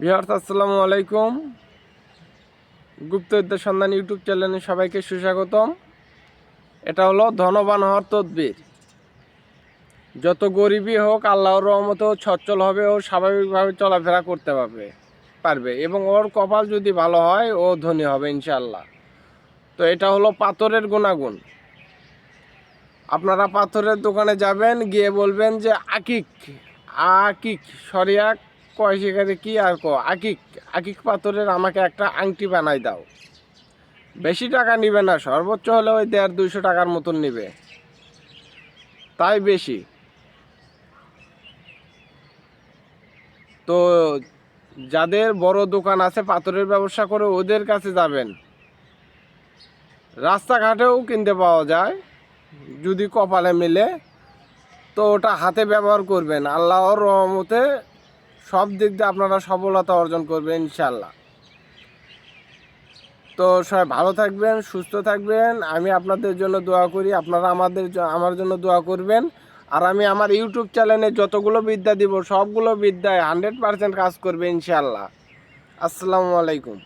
Viewers আসসালামু আলাইকুম। গুপ্তবিদ্যা সন্ধান ইউটিউব চ্যানেলে সবাইকে সুস্বাগতম। এটা হলো ধনবান হওয়ার তদবির। যত গরিবই হোক আল্লাহর রহমতেও সচ্ছল হবে, ও স্বাভাবিকভাবে চলাফেরা করতে পারবে এবং ওর কপাল যদি ভালো হয় ও ধনী হবে ইনশাআল্লাহ। তো এটা হলো পাথরের গুণাগুণ। আপনারা পাথরের দোকানে যাবেন, গিয়ে বলবেন যে আকিক আকিক সরিয়া কয় শিকারে কি আর আকিক আকিক পাথরের আমাকে একটা আংটি বানাই দাও। বেশি টাকা নিবে না, সর্বোচ্চ হলে ওই 150-200 টাকার মতন নিবে, তাই বেশি। তো যাদের বড় দোকান আছে পাথরের ব্যবসা করে ওদের কাছে যাবেন। রাস্তাঘাটেও কিনতে পাওয়া যায় যদি কপালে মিলে। তো ওটা হাতে ব্যবহার করবেন, আল্লাহর রহমতে সব দিক দিয়ে আপনারা সফলতা অর্জন করবেন ইনশাল্লাহ। তো সবাই ভালো থাকবেন, সুস্থ থাকবেন। আমি আপনাদের জন্য দোয়া করি, আপনারা আমার জন্য দোয়া করবেন। আর আমি আমার ইউটিউব চ্যানেলে যতগুলো বিদ্যা দিব সবগুলো বিদ্যায় 100% কাজ করবে ইনশাআল্লাহ। আসসালামু আলাইকুম।